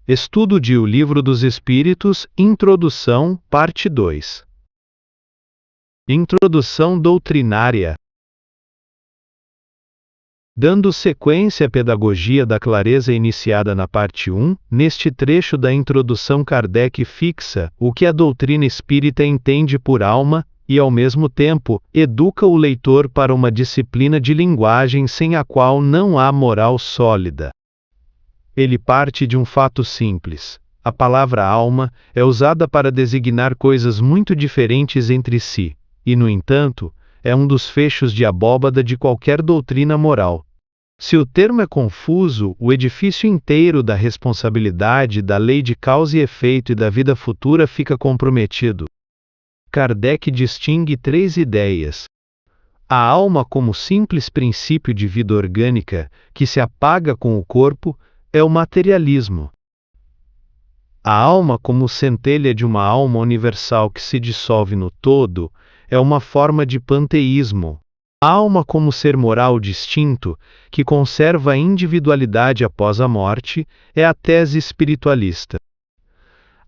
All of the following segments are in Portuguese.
Estudo de O Livro dos Espíritos, Introdução, Parte 2. Introdução doutrinária. Dando sequência à pedagogia da clareza iniciada na parte 1, neste trecho da introdução Kardec fixa o que a doutrina espírita entende por alma e, ao mesmo tempo, educa o leitor para uma disciplina de linguagem sem a qual não há moral sólida. Ele parte de um fato simples. A palavra alma é usada para designar coisas muito diferentes entre si, e, no entanto, é um dos fechos de abóbada de qualquer doutrina moral. Se o termo é confuso, o edifício inteiro da responsabilidade, da lei de causa e efeito e da vida futura fica comprometido. Kardec distingue três ideias. A alma como simples princípio de vida orgânica, que se apaga com o corpo, é o materialismo. A alma como centelha de uma alma universal que se dissolve no todo, é uma forma de panteísmo. A alma como ser moral distinto, que conserva a individualidade após a morte, é a tese espiritualista.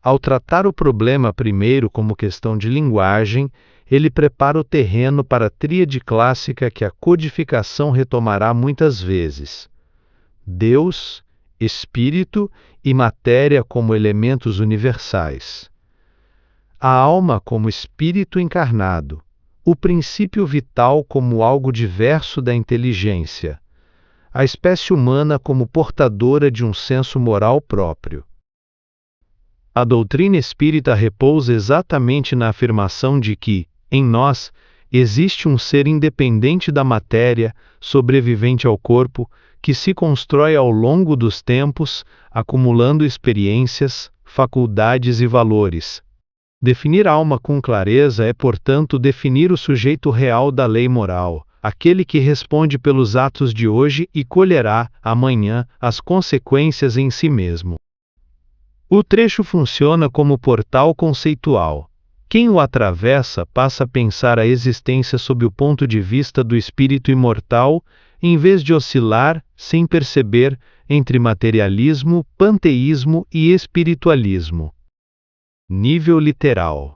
Ao tratar o problema primeiro como questão de linguagem, ele prepara o terreno para a tríade clássica que a codificação retomará muitas vezes. Deus, Espírito e matéria como elementos universais. A alma como espírito encarnado. O princípio vital como algo diverso da inteligência. A espécie humana como portadora de um senso moral próprio. A doutrina espírita repousa exatamente na afirmação de que, em nós, existe um ser independente da matéria, sobrevivente ao corpo, que se constrói ao longo dos tempos, acumulando experiências, faculdades e valores. Definir a alma com clareza é, portanto, definir o sujeito real da lei moral, aquele que responde pelos atos de hoje e colherá, amanhã, as consequências em si mesmo. O trecho funciona como portal conceitual. Quem o atravessa passa a pensar a existência sob o ponto de vista do espírito imortal, em vez de oscilar, sem perceber, entre materialismo, panteísmo e espiritualismo. Nível literal.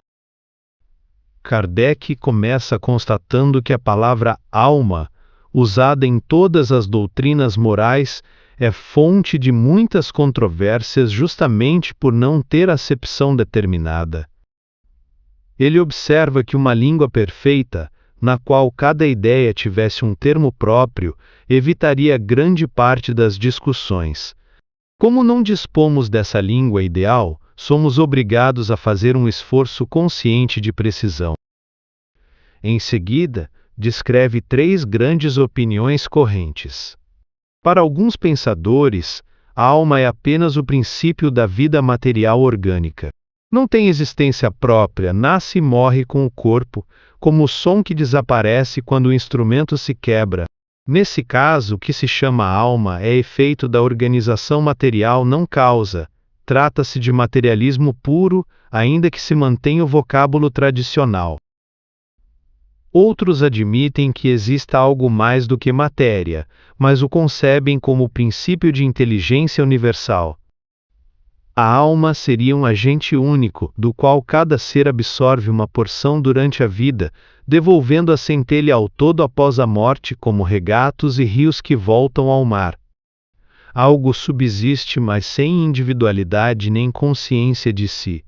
Kardec começa constatando que a palavra alma, usada em todas as doutrinas morais, é fonte de muitas controvérsias justamente por não ter acepção determinada. Ele observa que uma língua perfeita, na qual cada ideia tivesse um termo próprio, evitaria grande parte das discussões. Como não dispomos dessa língua ideal, somos obrigados a fazer um esforço consciente de precisão. Em seguida, descreve três grandes opiniões correntes. Para alguns pensadores, a alma é apenas o princípio da vida material orgânica. Não tem existência própria, nasce e morre com o corpo, como o som que desaparece quando o instrumento se quebra. Nesse caso, o que se chama alma é efeito da organização material, não causa. Trata-se de materialismo puro, ainda que se mantenha o vocábulo tradicional. Outros admitem que exista algo mais do que matéria, mas o concebem como o princípio de inteligência universal. A alma seria um agente único, do qual cada ser absorve uma porção durante a vida, devolvendo a centelha ao todo após a morte, como regatos e rios que voltam ao mar. Algo subsiste, mas sem individualidade nem consciência de si.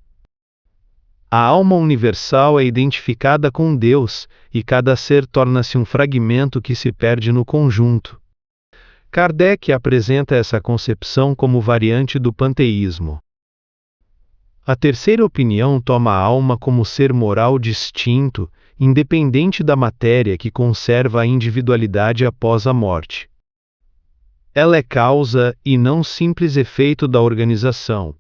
A alma universal é identificada com Deus, e cada ser torna-se um fragmento que se perde no conjunto. Kardec apresenta essa concepção como variante do panteísmo. A terceira opinião toma a alma como ser moral distinto, independente da matéria que conserva a individualidade após a morte. Ela é causa e não simples efeito da organização.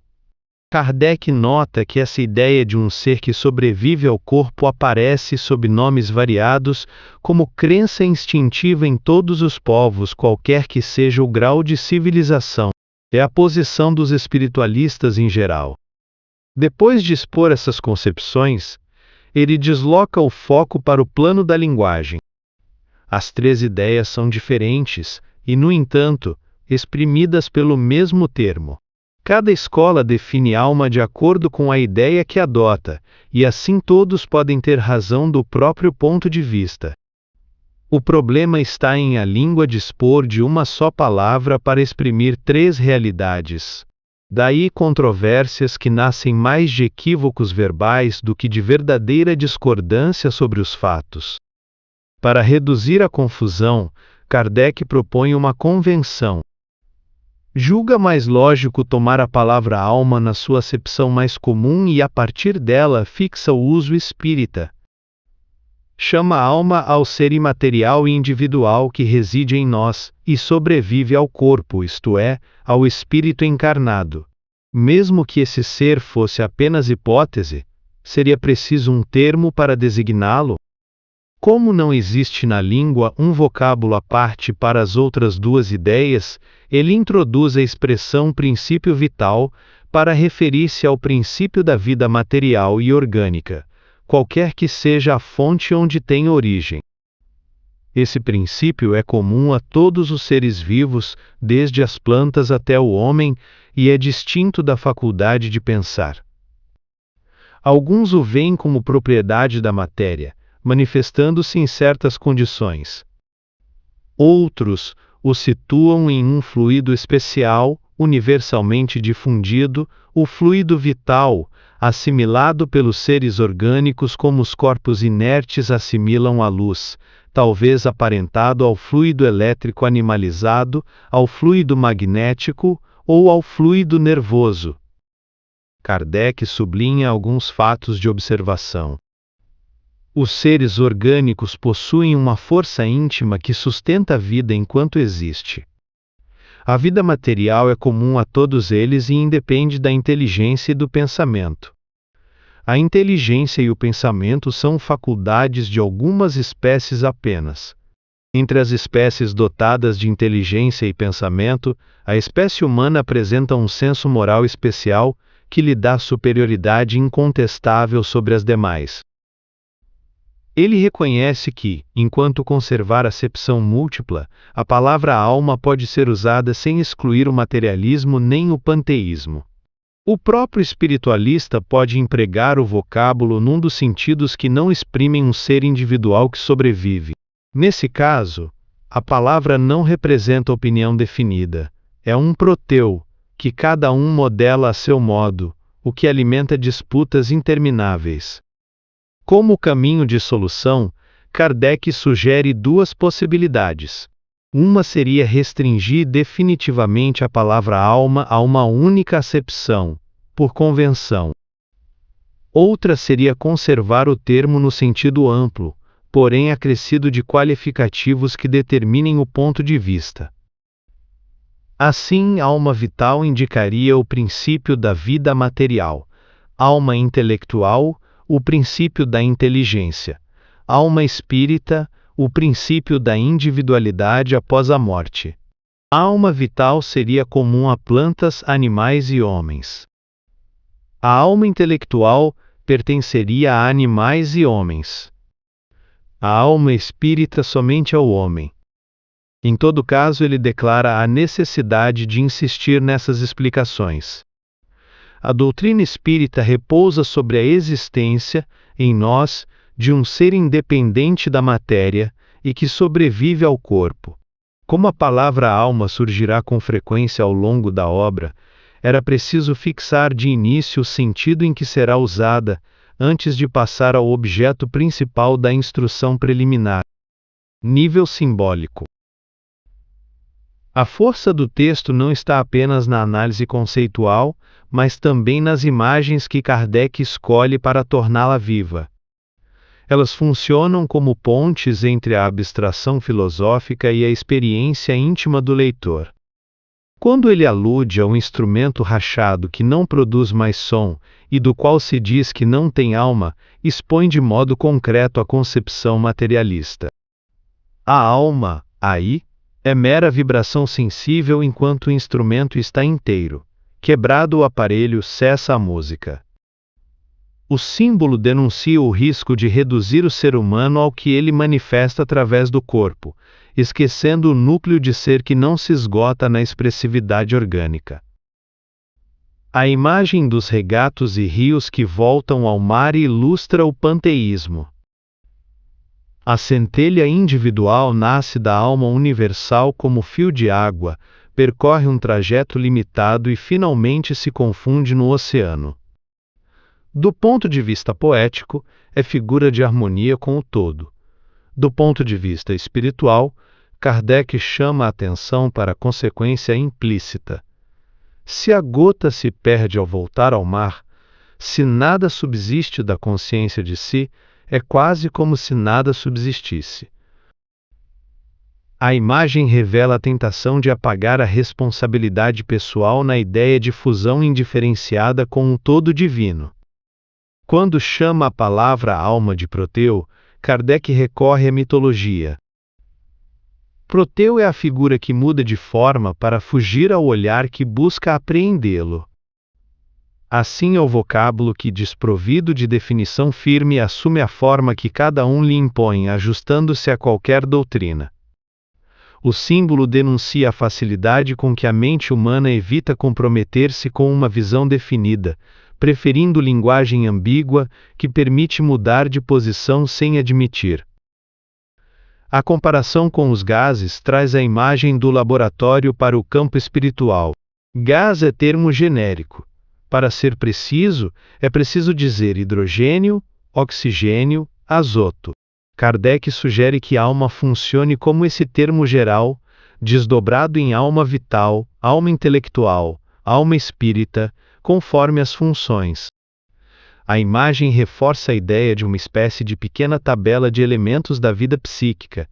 Kardec nota que essa ideia de um ser que sobrevive ao corpo aparece sob nomes variados, como crença instintiva em todos os povos, qualquer que seja o grau de civilização. É a posição dos espiritualistas em geral. Depois de expor essas concepções, ele desloca o foco para o plano da linguagem. As três ideias são diferentes e, no entanto, exprimidas pelo mesmo termo. Cada escola define alma de acordo com a ideia que adota, e assim todos podem ter razão do próprio ponto de vista. O problema está em a língua dispor de uma só palavra para exprimir três realidades. Daí controvérsias que nascem mais de equívocos verbais do que de verdadeira discordância sobre os fatos. Para reduzir a confusão, Kardec propõe uma convenção. Julga mais lógico tomar a palavra alma na sua acepção mais comum e a partir dela fixa o uso espírita. Chama alma ao ser imaterial e individual que reside em nós, e sobrevive ao corpo, isto é, ao espírito encarnado. Mesmo que esse ser fosse apenas hipótese, seria preciso um termo para designá-lo? Como não existe na língua um vocábulo à parte para as outras duas ideias, ele introduz a expressão princípio vital para referir-se ao princípio da vida material e orgânica, qualquer que seja a fonte onde tem origem. Esse princípio é comum a todos os seres vivos, desde as plantas até o homem, e é distinto da faculdade de pensar. Alguns o veem como propriedade da matéria, manifestando-se em certas condições. Outros o situam em um fluido especial, universalmente difundido, o fluido vital, assimilado pelos seres orgânicos como os corpos inertes assimilam a luz, talvez aparentado ao fluido elétrico animalizado, ao fluido magnético ou ao fluido nervoso. Kardec sublinha alguns fatos de observação. Os seres orgânicos possuem uma força íntima que sustenta a vida enquanto existe. A vida material é comum a todos eles e independe da inteligência e do pensamento. A inteligência e o pensamento são faculdades de algumas espécies apenas. Entre as espécies dotadas de inteligência e pensamento, a espécie humana apresenta um senso moral especial que lhe dá superioridade incontestável sobre as demais. Ele reconhece que, enquanto conservar acepção múltipla, a palavra alma pode ser usada sem excluir o materialismo nem o panteísmo. O próprio espiritualista pode empregar o vocábulo num dos sentidos que não exprimem um ser individual que sobrevive. Nesse caso, a palavra não representa opinião definida, é um proteu, que cada um modela a seu modo, o que alimenta disputas intermináveis. Como caminho de solução, Kardec sugere duas possibilidades. Uma seria restringir definitivamente a palavra alma a uma única acepção, por convenção. Outra seria conservar o termo no sentido amplo, porém acrescido de qualificativos que determinem o ponto de vista. Assim, alma vital indicaria o princípio da vida material, alma intelectual, o princípio da inteligência, alma espírita, o princípio da individualidade após a morte. A alma vital seria comum a plantas, animais e homens. A alma intelectual pertenceria a animais e homens. A alma espírita somente ao homem. Em todo caso, ele declara a necessidade de insistir nessas explicações. A doutrina espírita repousa sobre a existência, em nós, de um ser independente da matéria e que sobrevive ao corpo. Como a palavra alma surgirá com frequência ao longo da obra, era preciso fixar de início o sentido em que será usada, antes de passar ao objeto principal da instrução preliminar. Nível simbólico. A força do texto não está apenas na análise conceitual, mas também nas imagens que Kardec escolhe para torná-la viva. Elas funcionam como pontes entre a abstração filosófica e a experiência íntima do leitor. Quando ele alude a um instrumento rachado que não produz mais som, e do qual se diz que não tem alma, expõe de modo concreto a concepção materialista. A alma, aí, é mera vibração sensível enquanto o instrumento está inteiro. Quebrado o aparelho, cessa a música. O símbolo denuncia o risco de reduzir o ser humano ao que ele manifesta através do corpo, esquecendo o núcleo de ser que não se esgota na expressividade orgânica. A imagem dos regatos e rios que voltam ao mar ilustra o panteísmo. A centelha individual nasce da alma universal como fio de água, percorre um trajeto limitado e finalmente se confunde no oceano. Do ponto de vista poético, é figura de harmonia com o todo. Do ponto de vista espiritual, Kardec chama a atenção para a consequência implícita. Se a gota se perde ao voltar ao mar, se nada subsiste da consciência de si, é quase como se nada subsistisse. A imagem revela a tentação de apagar a responsabilidade pessoal na ideia de fusão indiferenciada com um todo divino. Quando chama a palavra alma de Proteu, Kardec recorre à mitologia. Proteu é a figura que muda de forma para fugir ao olhar que busca apreendê-lo. Assim é o vocábulo que, desprovido de definição firme, assume a forma que cada um lhe impõe, ajustando-se a qualquer doutrina. O símbolo denuncia a facilidade com que a mente humana evita comprometer-se com uma visão definida, preferindo linguagem ambígua que permite mudar de posição sem admitir. A comparação com os gases traz a imagem do laboratório para o campo espiritual. Gás é termo genérico. Para ser preciso, é preciso dizer hidrogênio, oxigênio, azoto. Kardec sugere que a alma funcione como esse termo geral, desdobrado em alma vital, alma intelectual, alma espírita, conforme as funções. A imagem reforça a ideia de uma espécie de pequena tabela de elementos da vida psíquica,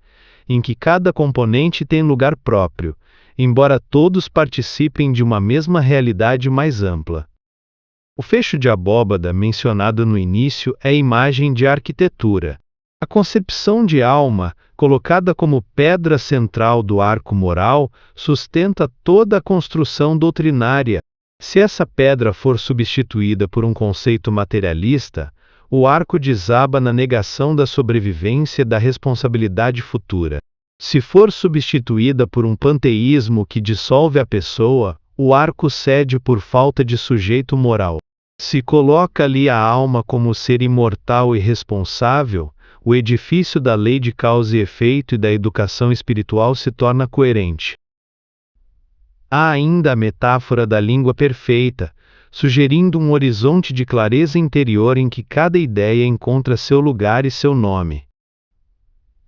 em que cada componente tem lugar próprio, embora todos participem de uma mesma realidade mais ampla. O fecho de abóbada mencionado no início é imagem de arquitetura. A concepção de alma, colocada como pedra central do arco moral, sustenta toda a construção doutrinária. Se essa pedra for substituída por um conceito materialista, o arco desaba na negação da sobrevivência e da responsabilidade futura. Se for substituída por um panteísmo que dissolve a pessoa, o arco cede por falta de sujeito moral. Se coloca ali a alma como ser imortal e responsável, o edifício da lei de causa e efeito e da educação espiritual se torna coerente. Há ainda a metáfora da língua perfeita, sugerindo um horizonte de clareza interior em que cada ideia encontra seu lugar e seu nome.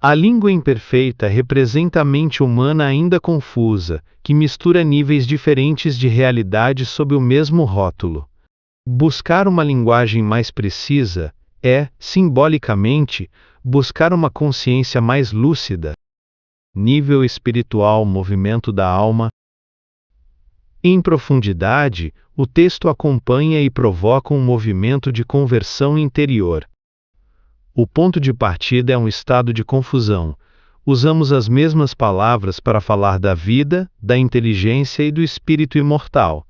A língua imperfeita representa a mente humana ainda confusa, que mistura níveis diferentes de realidade sob o mesmo rótulo. Buscar uma linguagem mais precisa é, simbolicamente, buscar uma consciência mais lúcida. Nível espiritual, movimento da alma. Em profundidade, o texto acompanha e provoca um movimento de conversão interior. O ponto de partida é um estado de confusão. Usamos as mesmas palavras para falar da vida, da inteligência e do espírito imortal.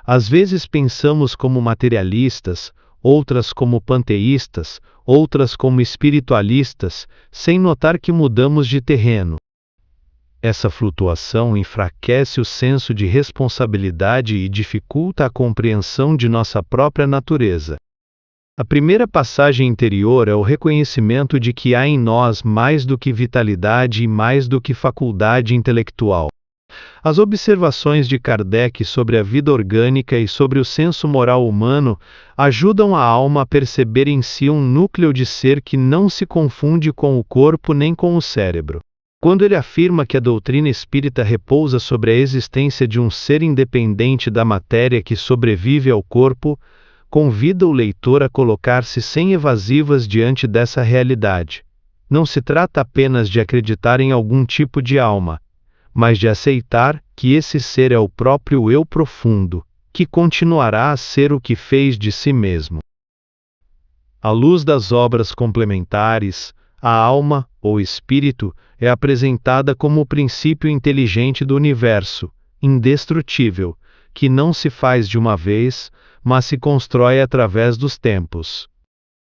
Às vezes pensamos como materialistas, outras como panteístas, outras como espiritualistas, sem notar que mudamos de terreno. Essa flutuação enfraquece o senso de responsabilidade e dificulta a compreensão de nossa própria natureza. A primeira passagem interior é o reconhecimento de que há em nós mais do que vitalidade e mais do que faculdade intelectual. As observações de Kardec sobre a vida orgânica e sobre o senso moral humano ajudam a alma a perceber em si um núcleo de ser que não se confunde com o corpo nem com o cérebro. Quando ele afirma que a doutrina espírita repousa sobre a existência de um ser independente da matéria que sobrevive ao corpo, convida o leitor a colocar-se sem evasivas diante dessa realidade. Não se trata apenas de acreditar em algum tipo de alma, mas de aceitar que esse ser é o próprio eu profundo, que continuará a ser o que fez de si mesmo. À luz das obras complementares, a alma, ou espírito, é apresentada como o princípio inteligente do universo, indestrutível, que não se faz de uma vez, mas se constrói através dos tempos.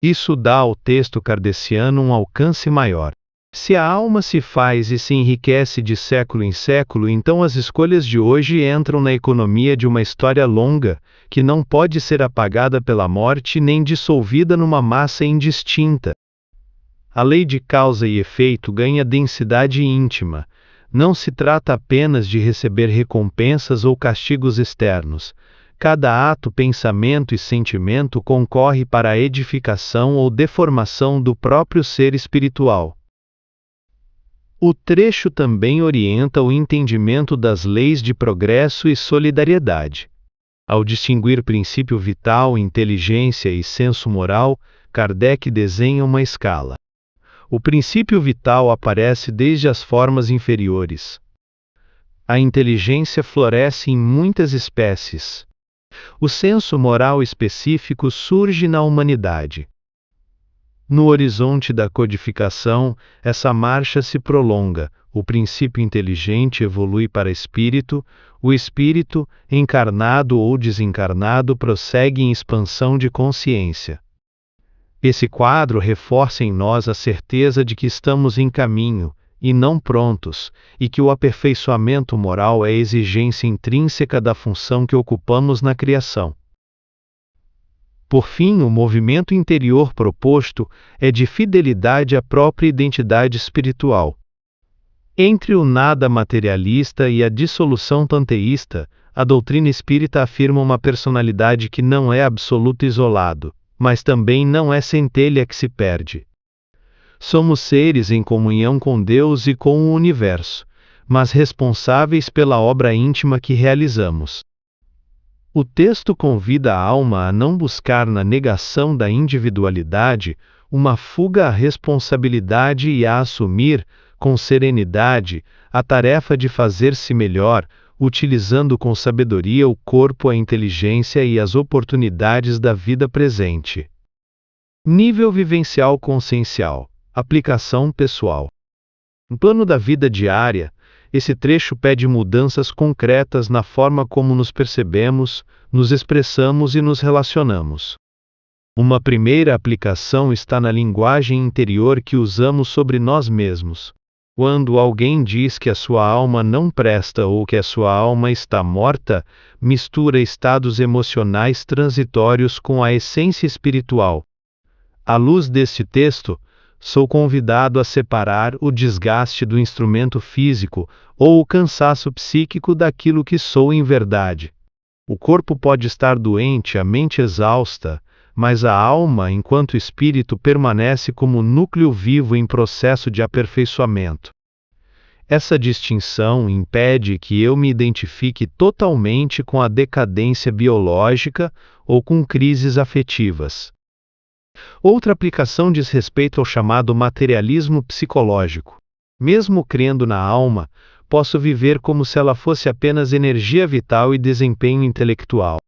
Isso dá ao texto kardeciano um alcance maior. Se a alma se faz e se enriquece de século em século, então as escolhas de hoje entram na economia de uma história longa, que não pode ser apagada pela morte nem dissolvida numa massa indistinta. A lei de causa e efeito ganha densidade íntima. Não se trata apenas de receber recompensas ou castigos externos. Cada ato, pensamento e sentimento concorre para a edificação ou deformação do próprio ser espiritual. O trecho também orienta o entendimento das leis de progresso e solidariedade. Ao distinguir princípio vital, inteligência e senso moral, Kardec desenha uma escala. O princípio vital aparece desde as formas inferiores. A inteligência floresce em muitas espécies. O senso moral específico surge na humanidade. No horizonte da codificação, essa marcha se prolonga. O princípio inteligente evolui para espírito, o espírito, encarnado ou desencarnado, prossegue em expansão de consciência. Esse quadro reforça em nós a certeza de que estamos em caminho, e não prontos, e que o aperfeiçoamento moral é exigência intrínseca da função que ocupamos na criação. Por fim, o movimento interior proposto é de fidelidade à própria identidade espiritual. Entre o nada materialista e a dissolução panteísta, a doutrina espírita afirma uma personalidade que não é absoluto isolado, mas também não é centelha que se perde. Somos seres em comunhão com Deus e com o universo, mas responsáveis pela obra íntima que realizamos. O texto convida a alma a não buscar na negação da individualidade uma fuga à responsabilidade e a assumir, com serenidade, a tarefa de fazer-se melhor, utilizando com sabedoria o corpo, a inteligência e as oportunidades da vida presente. Nível vivencial consciencial. Aplicação pessoal. No plano da vida diária, esse trecho pede mudanças concretas na forma como nos percebemos, nos expressamos e nos relacionamos. Uma primeira aplicação está na linguagem interior que usamos sobre nós mesmos. Quando alguém diz que a sua alma não presta ou que a sua alma está morta, mistura estados emocionais transitórios com a essência espiritual. À luz deste texto, sou convidado a separar o desgaste do instrumento físico ou o cansaço psíquico daquilo que sou em verdade. O corpo pode estar doente, a mente exausta, mas a alma, enquanto espírito, permanece como núcleo vivo em processo de aperfeiçoamento. Essa distinção impede que eu me identifique totalmente com a decadência biológica ou com crises afetivas. Outra aplicação diz respeito ao chamado materialismo psicológico. Mesmo crendo na alma, posso viver como se ela fosse apenas energia vital e desempenho intelectual.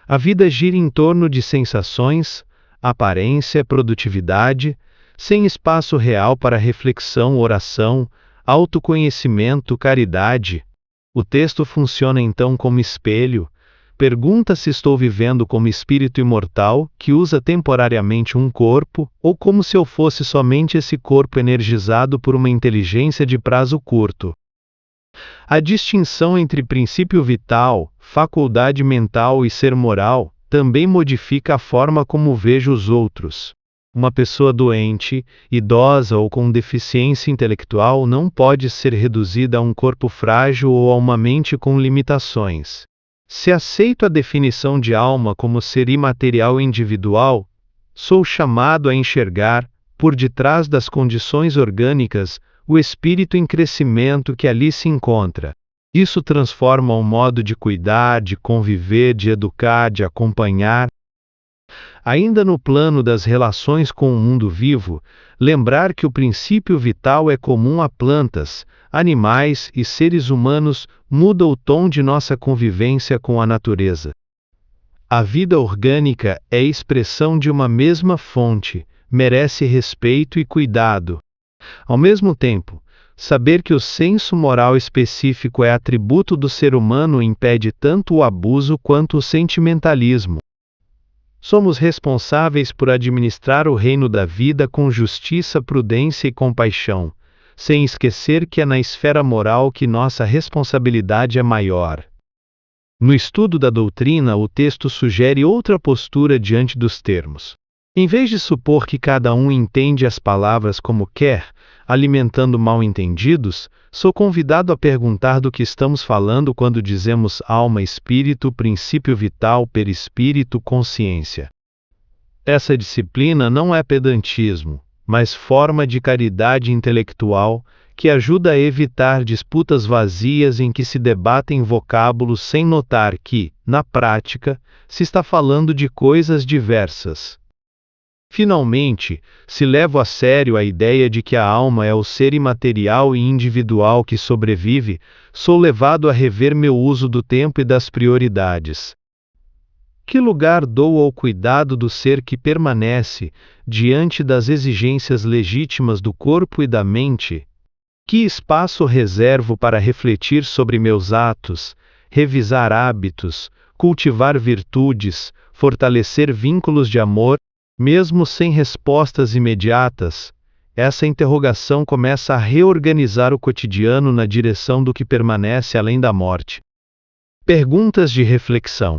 A vida gira em torno de sensações, aparência, produtividade, sem espaço real para reflexão, oração, autoconhecimento, caridade. O texto funciona então como espelho. Pergunta se estou vivendo como espírito imortal, que usa temporariamente um corpo, ou como se eu fosse somente esse corpo energizado por uma inteligência de prazo curto. A distinção entre princípio vital, faculdade mental e ser moral, também modifica a forma como vejo os outros. Uma pessoa doente, idosa ou com deficiência intelectual não pode ser reduzida a um corpo frágil ou a uma mente com limitações. Se aceito a definição de alma como ser imaterial individual, sou chamado a enxergar, por detrás das condições orgânicas, o espírito em crescimento que ali se encontra. Isso transforma o modo de cuidar, de conviver, de educar, de acompanhar. Ainda no plano das relações com o mundo vivo, lembrar que o princípio vital é comum a plantas, animais e seres humanos muda o tom de nossa convivência com a natureza. A vida orgânica é expressão de uma mesma fonte, merece respeito e cuidado. Ao mesmo tempo, saber que o senso moral específico é atributo do ser humano impede tanto o abuso quanto o sentimentalismo. Somos responsáveis por administrar o reino da vida com justiça, prudência e compaixão, sem esquecer que é na esfera moral que nossa responsabilidade é maior. No estudo da doutrina, o texto sugere outra postura diante dos termos. Em vez de supor que cada um entende as palavras como quer, alimentando mal-entendidos, sou convidado a perguntar do que estamos falando quando dizemos alma, espírito, princípio vital, perispírito, consciência. Essa disciplina não é pedantismo, mas forma de caridade intelectual que ajuda a evitar disputas vazias em que se debatem vocábulos sem notar que, na prática, se está falando de coisas diversas. Finalmente, se levo a sério a ideia de que a alma é o ser imaterial e individual que sobrevive, sou levado a rever meu uso do tempo e das prioridades. Que lugar dou ao cuidado do ser que permanece diante das exigências legítimas do corpo e da mente? Que espaço reservo para refletir sobre meus atos, revisar hábitos, cultivar virtudes, fortalecer vínculos de amor? Mesmo sem respostas imediatas, essa interrogação começa a reorganizar o cotidiano na direção do que permanece além da morte. Perguntas de reflexão.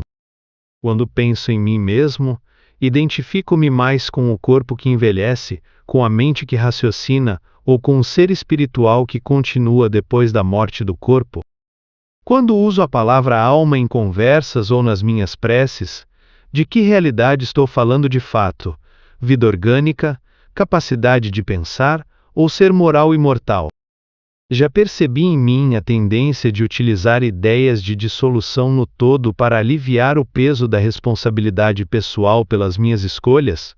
Quando penso em mim mesmo, identifico-me mais com o corpo que envelhece, com a mente que raciocina, ou com o ser espiritual que continua depois da morte do corpo? Quando uso a palavra alma em conversas ou nas minhas preces, de que realidade estou falando de fato? Vida orgânica, capacidade de pensar ou ser moral imortal? Já percebi em mim a tendência de utilizar ideias de dissolução no todo para aliviar o peso da responsabilidade pessoal pelas minhas escolhas?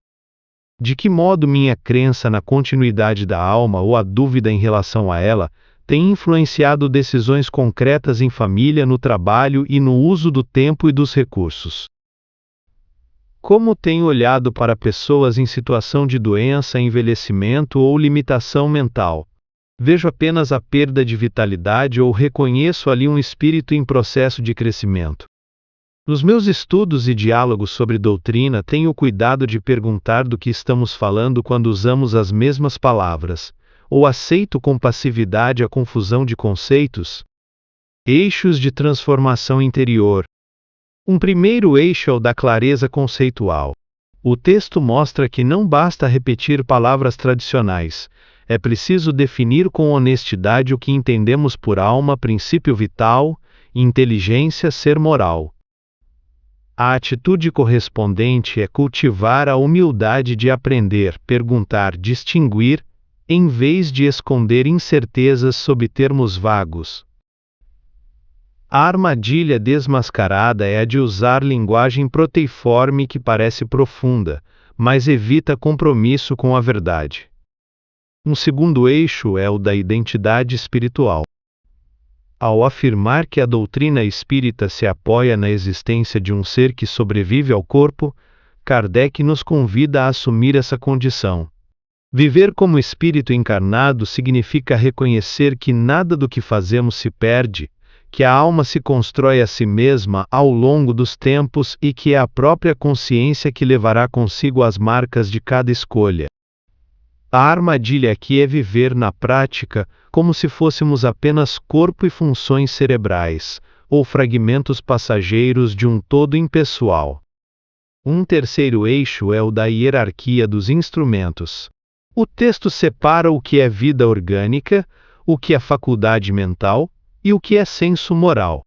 De que modo minha crença na continuidade da alma ou a dúvida em relação a ela tem influenciado decisões concretas em família, no trabalho e no uso do tempo e dos recursos? Como tenho olhado para pessoas em situação de doença, envelhecimento ou limitação mental? Vejo apenas a perda de vitalidade ou reconheço ali um espírito em processo de crescimento? Nos meus estudos e diálogos sobre doutrina, tenho cuidado de perguntar do que estamos falando quando usamos as mesmas palavras, ou aceito com passividade a confusão de conceitos? Eixos de transformação interior. Um primeiro eixo é o da clareza conceitual. O texto mostra que não basta repetir palavras tradicionais, é preciso definir com honestidade o que entendemos por alma, princípio vital, inteligência, ser moral. A atitude correspondente é cultivar a humildade de aprender, perguntar, distinguir, em vez de esconder incertezas sob termos vagos. A armadilha desmascarada é a de usar linguagem proteiforme que parece profunda, mas evita compromisso com a verdade. Um segundo eixo é o da identidade espiritual. Ao afirmar que a doutrina espírita se apoia na existência de um ser que sobrevive ao corpo, Kardec nos convida a assumir essa condição. Viver como espírito encarnado significa reconhecer que nada do que fazemos se perde, que a alma se constrói a si mesma ao longo dos tempos e que é a própria consciência que levará consigo as marcas de cada escolha. A armadilha aqui é viver na prática como se fôssemos apenas corpo e funções cerebrais, ou fragmentos passageiros de um todo impessoal. Um terceiro eixo é o da hierarquia dos instrumentos. O texto separa o que é vida orgânica, o que é faculdade mental e o que é senso moral.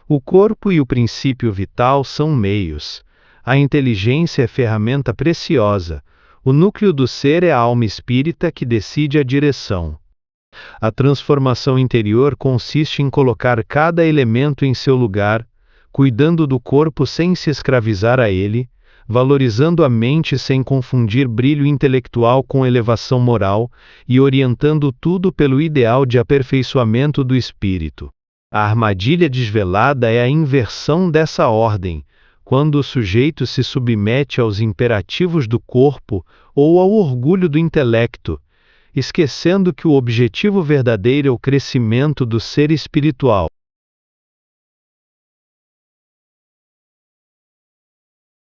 O corpo e o princípio vital são meios. A inteligência é ferramenta preciosa. O núcleo do ser é a alma espírita que decide a direção. A transformação interior consiste em colocar cada elemento em seu lugar, cuidando do corpo sem se escravizar a ele, valorizando a mente sem confundir brilho intelectual com elevação moral e orientando tudo pelo ideal de aperfeiçoamento do espírito. A armadilha desvelada é a inversão dessa ordem, quando o sujeito se submete aos imperativos do corpo ou ao orgulho do intelecto, esquecendo que o objetivo verdadeiro é o crescimento do ser espiritual.